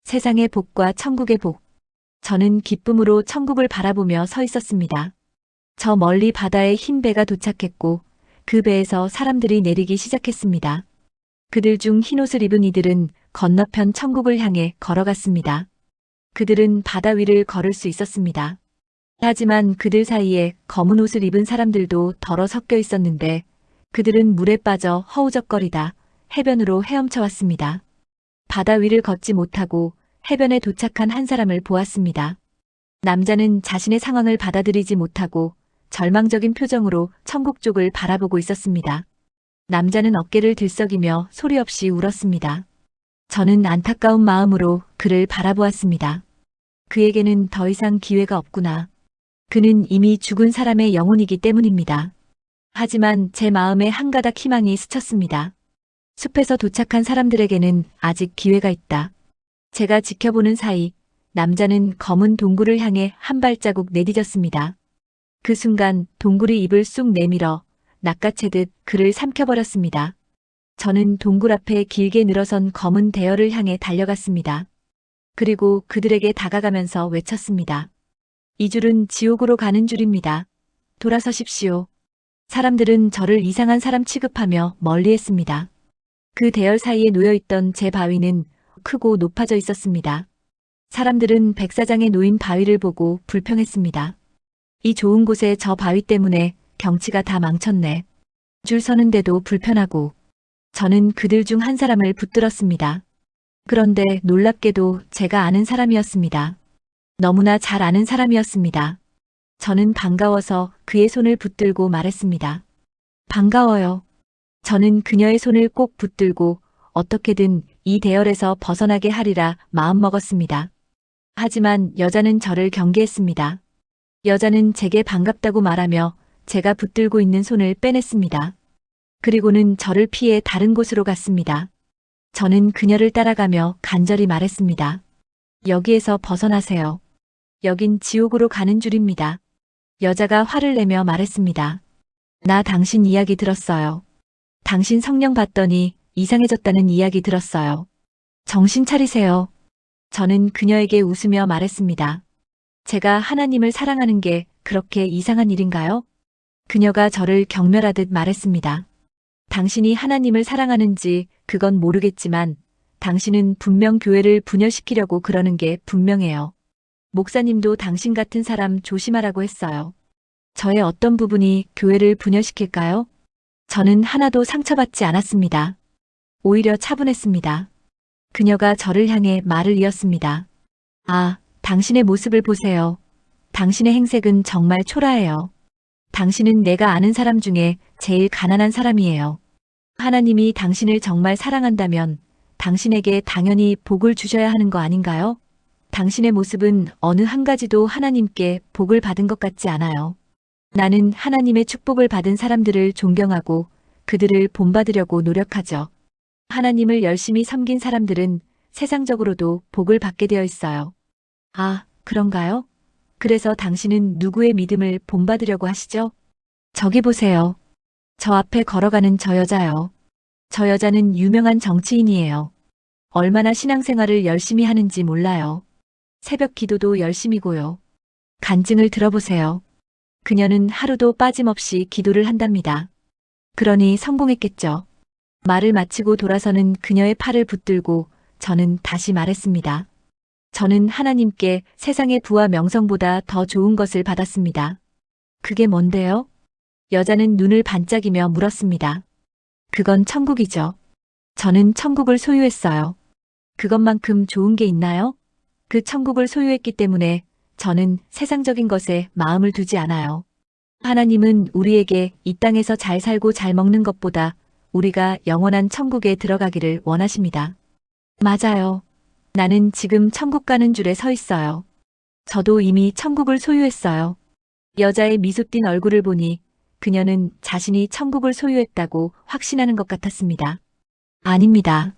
세상의 복과 천국의 복. 저는 기쁨으로 천국을 바라보며 서 있었습니다. 저 멀리 바다에 흰 배가 도착했고 그 배에서 사람들이 내리기 시작했습니다. 그들 중 흰옷을 입은 이들은 건너편 천국을 향해 걸어갔습니다. 그들은 바다 위를 걸을 수 있었습니다. 하지만 그들 사이에 검은 옷을 입은 사람들도 덜어 섞여 있었는데 그들은 물에 빠져 허우적거리다 해변으로 헤엄쳐 왔습니다. 바다 위를 걷지 못하고 해변에 도착한 한 사람을 보았습니다. 남자는 자신의 상황을 받아들이지 못하고 절망적인 표정으로 천국 쪽을 바라보고 있었습니다. 남자는 어깨를 들썩이며 소리 없이 울었습니다. 저는 안타까운 마음으로 그를 바라보았습니다. 그에게는 더 이상 기회가 없구나. 그는 이미 죽은 사람의 영혼이기 때문입니다. 하지만 제 마음에 한 가닥 희망이 스쳤습니다. 숲에서 도착한 사람들에게는 아직 기회가 있다. 제가 지켜보는 사이 남자는 검은 동굴을 향해 한 발자국 내디뎠습니다. 그 순간 동굴이 입을 쑥 내밀어 낚아채듯 그를 삼켜버렸습니다. 저는 동굴 앞에 길게 늘어선 검은 대열을 향해 달려갔습니다. 그리고 그들에게 다가가면서 외쳤습니다. 이 줄은 지옥으로 가는 줄입니다. 돌아서십시오. 사람들은 저를 이상한 사람 취급하며 멀리했습니다. 그 대열 사이에 놓여있던 제 바위는 크고 높아져 있었습니다. 사람들은 백사장에 놓인 바위를 보고 불평했습니다. 이 좋은 곳에 저 바위 때문에 경치가 다 망쳤네. 줄 서는데도 불편하고. 저는 그들 중 한 사람을 붙들었습니다. 그런데 놀랍게도 제가 아는 사람이었습니다. 너무나 잘 아는 사람이었습니다. 저는 반가워서 그의 손을 붙들고 말했습니다. 반가워요. 저는 그녀의 손을 꼭 붙들고 어떻게든 이 대열에서 벗어나게 하리라 마음먹었습니다. 하지만 여자는 저를 경계했습니다. 여자는 제게 반갑다고 말하며 제가 붙들고 있는 손을 빼냈습니다. 그리고는 저를 피해 다른 곳으로 갔습니다. 저는 그녀를 따라가며 간절히 말했습니다. 여기에서 벗어나세요. 여긴 지옥으로 가는 줄입니다. 여자가 화를 내며 말했습니다. 나 당신 이야기 들었어요. 당신 성령 봤더니 이상해졌다는 이야기 들었어요. 정신 차리세요. 저는 그녀에게 웃으며 말했습니다. 제가 하나님을 사랑하는 게 그렇게 이상한 일인가요? 그녀가 저를 경멸하듯 말했습니다. 당신이 하나님을 사랑하는지 그건 모르겠지만 당신은 분명 교회를 분열시키려고 그러는 게 분명해요. 목사님도 당신 같은 사람 조심하라고 했어요. 저의 어떤 부분이 교회를 분열시킬까요? 저는 하나도 상처받지 않았습니다. 오히려 차분했습니다. 그녀가 저를 향해 말을 이었습니다. 아, 당신의 모습을 보세요. 당신의 행색은 정말 초라해요. 당신은 내가 아는 사람 중에 제일 가난한 사람이에요. 하나님이 당신을 정말 사랑한다면 당신에게 당연히 복을 주셔야 하는 거 아닌가요? 당신의 모습은 어느 한 가지도 하나님께 복을 받은 것 같지 않아요. 나는 하나님의 축복을 받은 사람들을 존경하고 그들을 본받으려고 노력하죠. 하나님을 열심히 섬긴 사람들은 세상적으로도 복을 받게 되어 있어요. 아, 그런가요? 그래서 당신은 누구의 믿음을 본받으려고 하시죠? 저기 보세요. 저 앞에 걸어가는 저 여자요. 저 여자는 유명한 정치인이에요. 얼마나 신앙생활을 열심히 하는지 몰라요. 새벽 기도도 열심히고요. 간증을 들어보세요. 그녀는 하루도 빠짐없이 기도를 한답니다. 그러니 성공했겠죠. 말을 마치고 돌아서는 그녀의 팔을 붙들고 저는 다시 말했습니다. 저는 하나님께 세상의 부와 명성보다 더 좋은 것을 받았습니다. 그게 뭔데요? 여자는 눈을 반짝이며 물었습니다. 그건 천국이죠. 저는 천국을 소유했어요. 그것만큼 좋은 게 있나요? 그 천국을 소유했기 때문에 저는 세상적인 것에 마음을 두지 않아요. 하나님은 우리에게 이 땅에서 잘 살고 잘 먹는 것보다 우리가 영원한 천국에 들어가기를 원하십니다. 맞아요. 나는 지금 천국 가는 줄에 서 있어요. 저도 이미 천국을 소유했어요. 여자의 미소 띈 얼굴을 보니 그녀는 자신이 천국을 소유했다고 확신하는 것 같았습니다. 아닙니다.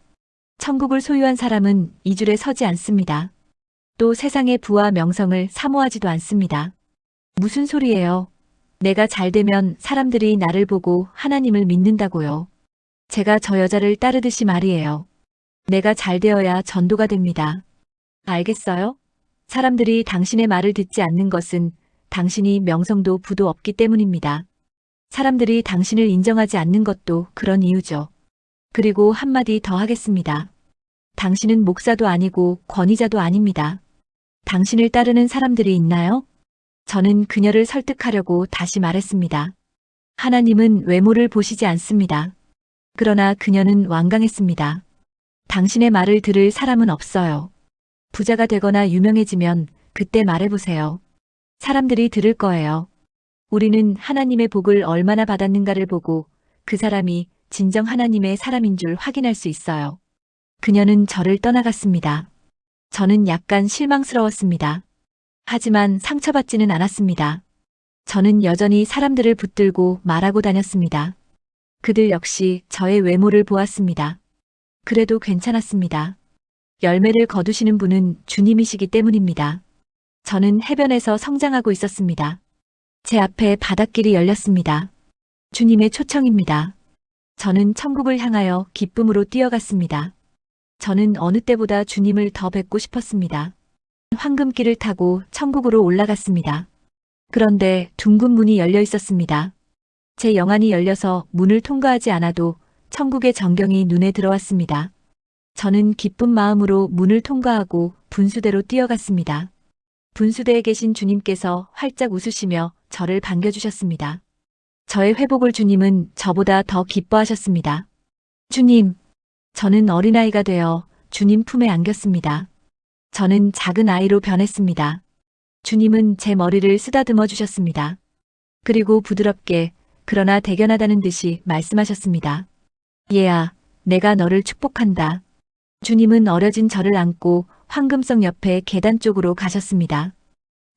천국을 소유한 사람은 이 줄에 서지 않습니다. 또 세상의 부와 명성을 사모하지도 않습니다. 무슨 소리예요? 내가 잘 되면 사람들이 나를 보고 하나님을 믿는다고요. 제가 저 여자를 따르듯이 말이에요. 내가 잘 되어야 전도가 됩니다. 알겠어요? 사람들이 당신의 말을 듣지 않는 것은 당신이 명성도 부도 없기 때문입니다. 사람들이 당신을 인정하지 않는 것도 그런 이유죠. 그리고 한마디 더 하겠습니다. 당신은 목사도 아니고 권위자도 아닙니다. 당신을 따르는 사람들이 있나요? 저는 그녀를 설득하려고 다시 말했습니다. 하나님은 외모를 보시지 않습니다. 그러나 그녀는 완강했습니다. 당신의 말을 들을 사람은 없어요. 부자가 되거나 유명해지면 그때 말해보세요. 사람들이 들을 거예요. 우리는 하나님의 복을 얼마나 받았는가를 보고 그 사람이 진정 하나님의 사람인 줄 확인할 수 있어요. 그녀는 저를 떠나갔습니다. 저는 약간 실망스러웠습니다. 하지만 상처받지는 않았습니다. 저는 여전히 사람들을 붙들고 말하고 다녔습니다. 그들 역시 저의 외모를 보았습니다. 그래도 괜찮았습니다. 열매를 거두시는 분은 주님이시기 때문입니다. 저는 해변에서 성장하고 있었습니다. 제 앞에 바닷길이 열렸습니다. 주님의 초청입니다. 저는 천국을 향하여 기쁨으로 뛰어갔습니다. 저는 어느 때보다 주님을 더 뵙고 싶었습니다. 황금길을 타고 천국으로 올라갔습니다. 그런데 둥근 문이 열려 있었습니다. 제 영안이 열려서 문을 통과하지 않아도 천국의 전경이 눈에 들어왔습니다. 저는 기쁜 마음으로 문을 통과하고 분수대로 뛰어갔습니다. 분수대에 계신 주님께서 활짝 웃으시며 저를 반겨주셨습니다. 저의 회복을 주님은 저보다 더 기뻐하셨습니다. 주님, 저는 어린아이가 되어 주님 품에 안겼습니다. 저는 작은 아이로 변했습니다. 주님은 제 머리를 쓰다듬어 주셨습니다. 그리고 부드럽게 그러나 대견하다는 듯이 말씀하셨습니다. 얘야, 내가 너를 축복한다. 주님은 어려진 저를 안고 황금성 옆에 계단 쪽으로 가셨습니다.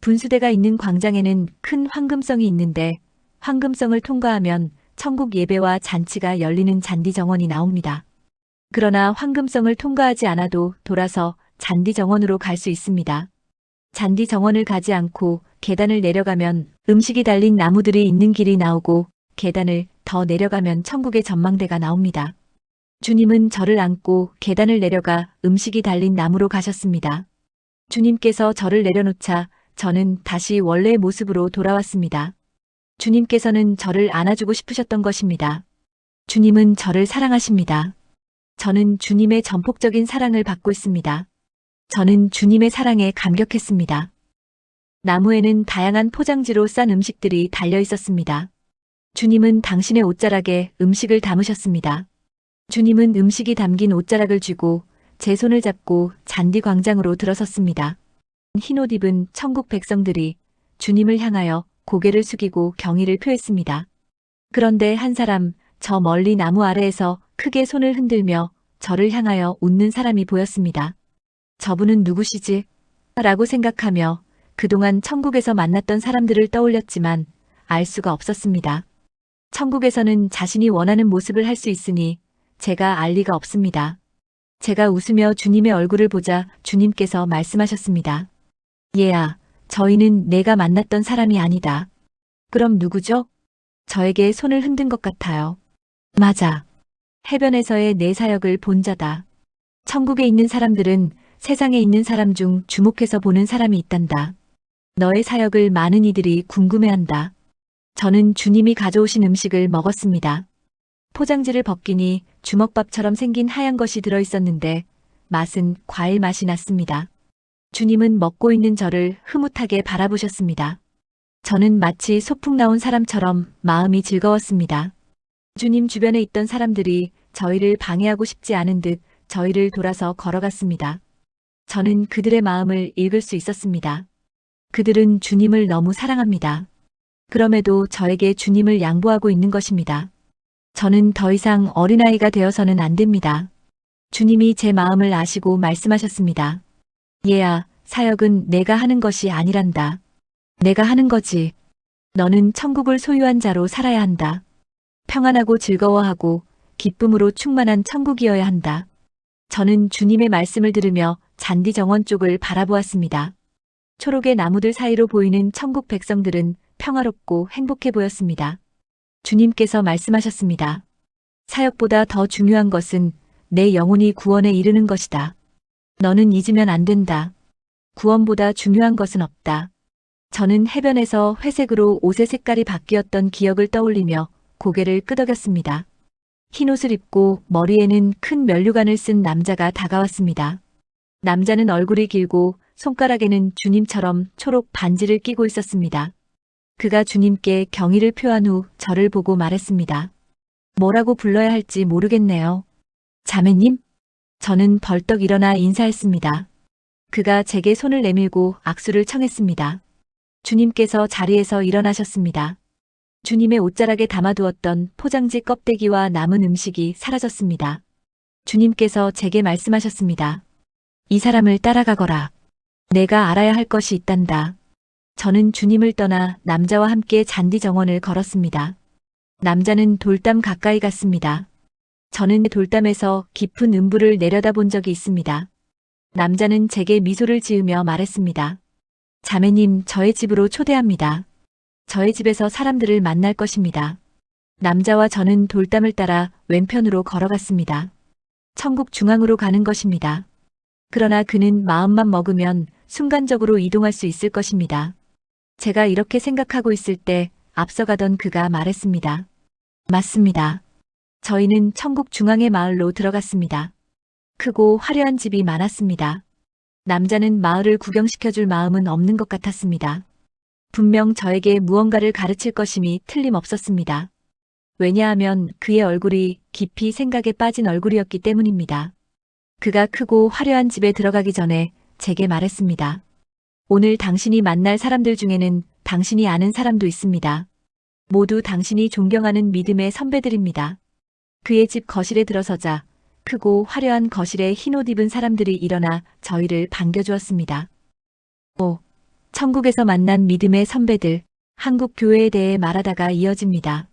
분수대가 있는 광장에는 큰 황금성이 있는데 황금성을 통과하면 천국 예배와 잔치가 열리는 잔디 정원이 나옵니다. 그러나 황금성을 통과하지 않아도 돌아서 잔디 정원으로 갈 수 있습니다. 잔디 정원을 가지 않고 계단을 내려가면 음식이 달린 나무들이 있는 길이 나오고 계단을 더 내려가면 천국의 전망대가 나옵니다. 주님은 저를 안고 계단을 내려가 음식이 달린 나무로 가셨습니다. 주님께서 저를 내려놓자 저는 다시 원래의 모습으로 돌아왔습니다. 주님께서는 저를 안아주고 싶으셨던 것입니다. 주님은 저를 사랑하십니다. 저는 주님의 전폭적인 사랑을 받고 있습니다. 저는 주님의 사랑에 감격했습니다. 나무에는 다양한 포장지로 싼 음식들이 달려 있었습니다. 주님은 당신의 옷자락에 음식을 담으셨습니다. 주님은 음식이 담긴 옷자락을 쥐고 제 손을 잡고 잔디 광장으로 들어섰습니다. 흰옷 입은 천국 백성들이 주님을 향하여 고개를 숙이고 경의를 표했습니다. 그런데 한 사람 저 멀리 나무 아래에서 크게 손을 흔들며 저를 향하여 웃는 사람이 보였습니다. 저분은 누구시지? 라고 생각하며 그동안 천국에서 만났던 사람들을 떠올렸지만 알 수가 없었습니다. 천국에서는 자신이 원하는 모습을 할 수 있으니 제가 알 리가 없습니다. 제가 웃으며 주님의 얼굴을 보자 주님께서 말씀하셨습니다. 얘야, 저희는 내가 만났던 사람이 아니다. 그럼 누구죠? 저에게 손을 흔든 것 같아요. 맞아. 해변에서의 내 사역을 본 자다. 천국에 있는 사람들은 세상에 있는 사람 중 주목해서 보는 사람이 있단다. 너의 사역을 많은 이들이 궁금해한다. 저는 주님이 가져오신 음식을 먹었습니다. 포장지를 벗기니 주먹밥처럼 생긴 하얀 것이 들어있었는데 맛은 과일 맛이 났습니다. 주님은 먹고 있는 저를 흐뭇하게 바라보셨습니다. 저는 마치 소풍 나온 사람처럼 마음이 즐거웠습니다. 주님 주변에 있던 사람들이 저희를 방해하고 싶지 않은 듯 저희를 돌아서 걸어갔습니다. 저는 그들의 마음을 읽을 수 있었습니다. 그들은 주님을 너무 사랑합니다. 그럼에도 저에게 주님을 양보하고 있는 것입니다. 저는 더 이상 어린아이가 되어서는 안 됩니다. 주님이 제 마음을 아시고 말씀하셨습니다. 얘야, 사역은 내가 하는 것이 아니란다. 내가 하는 거지. 너는 천국을 소유한 자로 살아야 한다. 평안하고 즐거워하고 기쁨으로 충만한 천국이어야 한다. 저는 주님의 말씀을 들으며 잔디 정원 쪽을 바라보았습니다. 초록의 나무들 사이로 보이는 천국 백성들은 평화롭고 행복해 보였습니다. 주님께서 말씀하셨습니다. 사역보다 더 중요한 것은 내 영혼이 구원에 이르는 것이다. 너는 잊으면 안 된다. 구원보다 중요한 것은 없다. 저는 해변에서 회색으로 옷의 색깔이 바뀌었던 기억을 떠올리며 고개를 끄덕였습니다. 흰 옷을 입고 머리에는 큰 면류관을 쓴 남자가 다가왔습니다. 남자는 얼굴이 길고 손가락에는 주님처럼 초록 반지를 끼고 있었습니다. 그가 주님께 경의를 표한 후 저를 보고 말했습니다. 뭐라고 불러야 할지 모르겠네요. 자매님? 저는 벌떡 일어나 인사했습니다. 그가 제게 손을 내밀고 악수를 청했습니다. 주님께서 자리에서 일어나셨습니다. 주님의 옷자락에 담아두었던 포장지 껍데기와 남은 음식이 사라졌습니다. 주님께서 제게 말씀하셨습니다. 이 사람을 따라가거라. 내가 알아야 할 것이 있단다. 저는 주님을 떠나 남자와 함께 잔디 정원을 걸었습니다. 남자는 돌담 가까이 갔습니다. 저는 돌담에서 깊은 음부를 내려다본 적이 있습니다. 남자는 제게 미소를 지으며 말했습니다. 자매님, 저의 집으로 초대합니다. 저의 집에서 사람들을 만날 것입니다. 남자와 저는 돌담을 따라 왼편으로 걸어갔습니다. 천국 중앙으로 가는 것입니다. 그러나 그는 마음만 먹으면 순간적으로 이동할 수 있을 것입니다. 제가 이렇게 생각하고 있을 때 앞서가던 그가 말했습니다. 맞습니다. 저희는 천국 중앙의 마을로 들어갔습니다. 크고 화려한 집이 많았습니다. 남자는 마을을 구경시켜줄 마음은 없는 것 같았습니다. 분명 저에게 무언가를 가르칠 것임이 틀림없었습니다. 왜냐하면 그의 얼굴이 깊이 생각에 빠진 얼굴이었기 때문입니다. 그가 크고 화려한 집에 들어가기 전에 제게 말했습니다. 오늘 당신이 만날 사람들 중에는 당신이 아는 사람도 있습니다. 모두 당신이 존경하는 믿음의 선배들입니다. 그의 집 거실에 들어서자 크고 화려한 거실에 흰옷 입은 사람들이 일어나 저희를 반겨주었습니다. 천국에서 만난 믿음의 선배들, 한국 교회에 대해 말하다가 이어집니다.